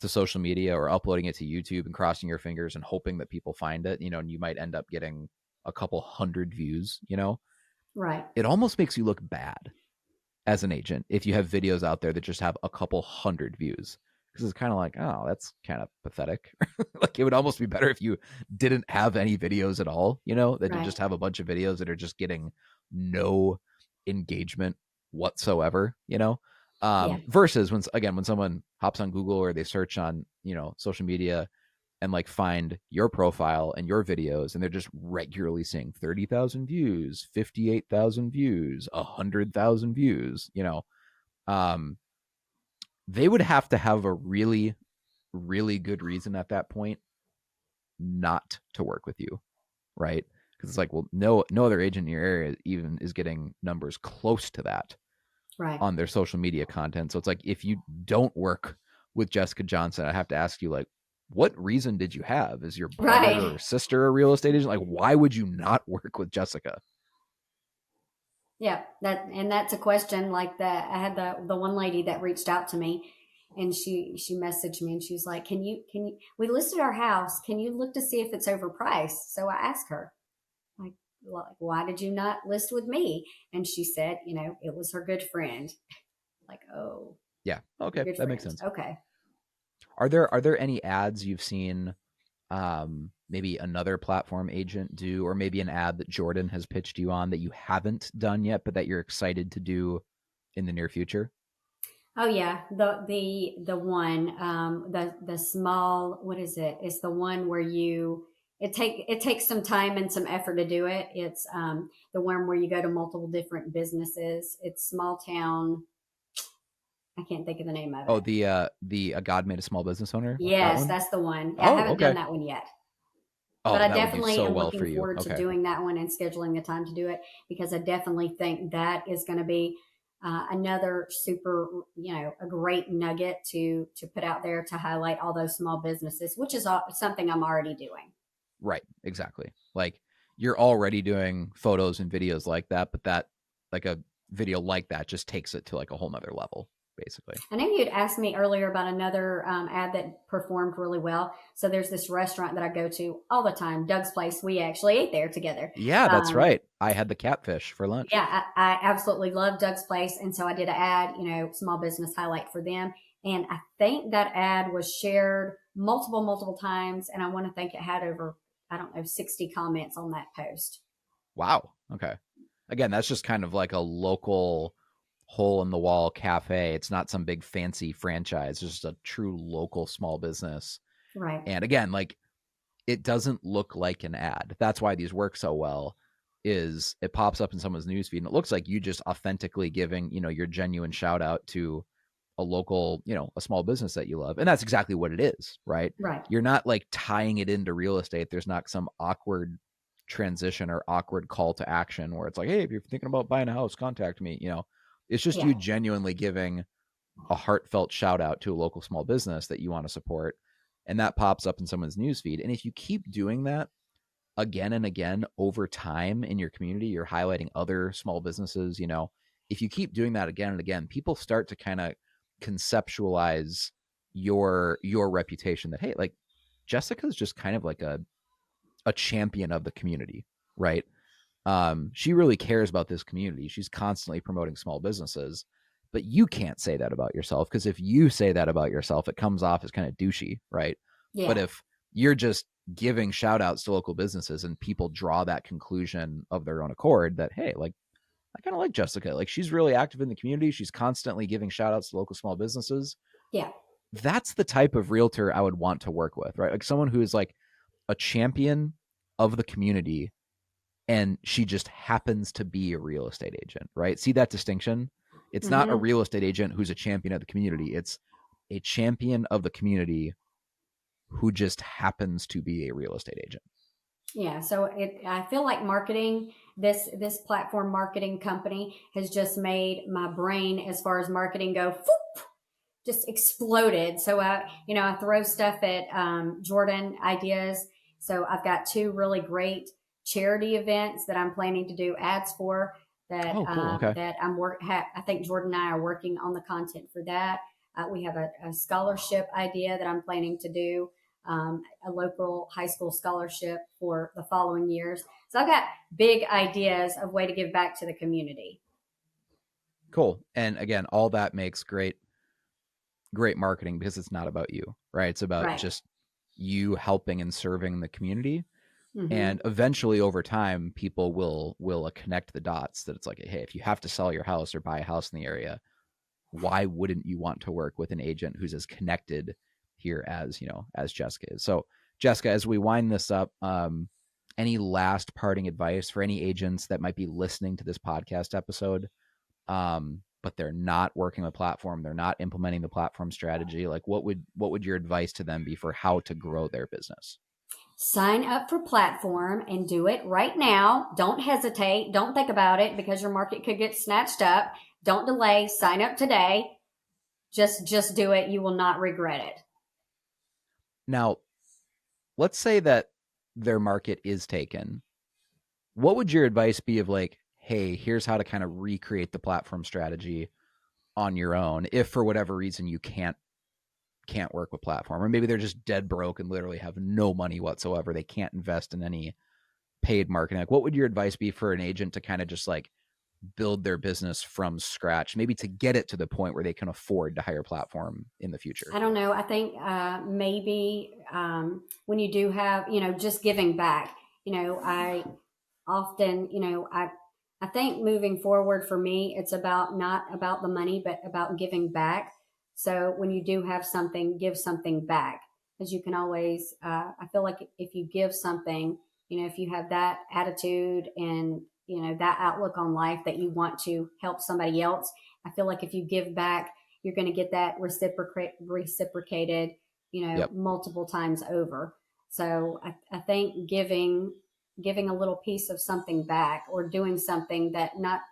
to social media or uploading it to YouTube and crossing your fingers and hoping that people find it, and you might end up getting a couple hundred views. Right. It almost makes you look bad as an agent if you have videos out there that just have a couple hundred views, because it's kind of like, oh, that's kind of pathetic. Like, it would almost be better if you didn't have any videos at all, that you Right. just have a bunch of videos that are just getting no engagement whatsoever. Yeah. Versus when someone hops on Google or they search on social media and like find your profile and your videos, and they're just regularly seeing 30,000 views, 58,000 views, 100,000 views. um they would have to have a really, really good reason at that point not to work with you, right? Because it's like, well, no other agent in your area even is getting numbers close to that Right. on their social media content. So it's like, if you don't work with Jessica Johnson, I have to ask you, like, what reason did you have? Is your brother Right. or sister a real estate agent? Like, why would you not work with Jessica? Yeah, that's a question like that. I had the one lady that reached out to me, and she messaged me and she was like, "Can you we listed our house. Can you look to see if it's overpriced?" So I asked her, like, why did you not list with me? And she said, it was her good friend. Like, oh, Yeah. your Okay. good That makes friend. sense. Okay. Are there any ads you've seen, maybe another platform agent do, or maybe an ad that Jordan has pitched you on that you haven't done yet, but that you're excited to do in the near future? Oh yeah, the one the small, what is it? It's the one where it takes some time and some effort to do it. It's the one where you go to multiple different businesses. It's small town. I can't think of the name of Oh, it. the a God Made a Small Business Owner, that Yes, one? that's the one. I Oh, haven't done okay. that one yet. But Oh, I that would do definitely so am well looking for you. forward to Okay. doing that one and scheduling the time to do it, because I definitely think that is going to be another super, a great nugget to put out there to highlight all those small businesses, which is something I'm already doing. Right, exactly. Like, you're already doing photos and videos like that, but that, like, a video like that just takes it to like a whole nother level, basically. I know you'd asked me earlier about another ad that performed really well. So there's this restaurant that I go to all the time, Doug's Place. We actually ate there together. Yeah, that's Um, right. I had the catfish for lunch. yeah, I absolutely love Doug's Place. And so I did an ad, small business highlight for them. And I think that ad was shared multiple, multiple times. And I want to think it had over, I don't know, 60 comments on that post. Wow. Okay. Again, that's just kind of like a local hole in the wall cafe. It's not some big fancy franchise. It's just a true local small business. Right. And again, like, it doesn't look like an ad. That's why these work so well. Is it pops up in someone's newsfeed and it looks like you just authentically giving, your genuine shout out to a local, a small business that you love. And that's exactly what it is, right? Right. You're not like tying it into real estate. There's not some awkward transition or awkward call to action where it's like, hey, if you're thinking about buying a house, contact me. It's just Yeah. you genuinely giving a heartfelt shout out to a local small business that you want to support. And that pops up in someone's newsfeed. And if you keep doing that again and again over time in your community, you're highlighting other small businesses. If you keep doing that again and again, people start to kind of conceptualize your reputation that, hey, like, Jessica's just kind of like a champion of the community, right? She really cares about this community. She's constantly promoting small businesses, but you can't say that about yourself, because if you say that about yourself, it comes off as kind of douchey, right? But Yeah. if you're just giving shout outs to local businesses and people draw that conclusion of their own accord that, hey, like, I kind of like Jessica. Like, she's really active in the community. She's constantly giving shout outs to local small businesses. Yeah. That's the type of realtor I would want to work with, right? Like, someone who is like a champion of the community, and she just happens to be a real estate agent, right? See that distinction? It's not a Hmm. real estate agent who's a champion of the community. It's a champion of the community who just happens to be a real estate agent. Yeah, so I feel like marketing, this platform marketing company has just made my brain, as far as marketing go, whoop, just exploded. So I throw stuff at Jordan ideas. So I've got two really great charity events that I'm planning to do ads for. That Oh, cool. Okay. I think Jordan and I are working on the content for that. We have a scholarship idea that I'm planning to do, a local high school scholarship for the following years. So I've got big ideas of way to give back to the community. Cool. And again, all that makes great marketing because it's not about you, right? It's about Right. just you helping and serving the community. Mm-hmm. And eventually over time, people will connect the dots that it's like, hey, if you have to sell your house or buy a house in the area, why wouldn't you want to work with an agent who's as connected here as, as Jessica is? So Jessica, as we wind this up, any last parting advice for any agents that might be listening to this podcast episode, but they're not working the platform, they're not implementing the platform strategy? Like, what would your advice to them be for how to grow their business? Sign up for platform and do it right now. Don't hesitate. Don't think about it because your market could get snatched up. Don't delay. Sign up today. Just do it. You will not regret it. Now, let's say that their market is taken. What would your advice be of like, hey, here's how to kind of recreate the platform strategy on your own if for whatever reason you can't work with platform, or maybe they're just dead broke and literally have no money whatsoever, they can't invest in any paid marketing? Like, what would your advice be for an agent to kind of just like build their business from scratch, maybe to get it to the point where they can afford to hire platform in the future? I don't know. I think maybe when you do have, just giving back, I often, I think moving forward for me, it's about not about the money, but about giving back. So when you do have something, give something back. Because you can always, I feel like if you give something, if you have that attitude and, that outlook on life that you want to help somebody else, I feel like if you give back, you're going to get that reciprocated, Yep. multiple times over. So I think giving a little piece of something back or doing something that not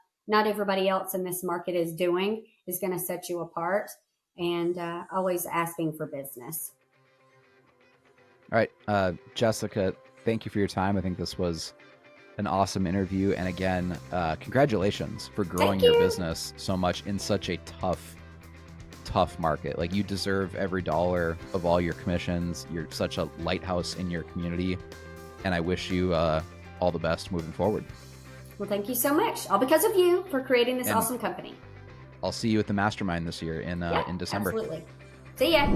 everybody else in this market is doing is going to set you apart, and always asking for business. All right, Jessica, thank you for your time. I think this was an awesome interview, and again, congratulations for growing Thank your you. business so much in such a tough market. Like, you deserve every dollar of all your commissions. You're such a lighthouse in your community, and I wish you all the best moving forward. Well, thank you so much, all because of you, for creating this And awesome company. I'll see you at the mastermind this year in Yeah, December. absolutely. See ya.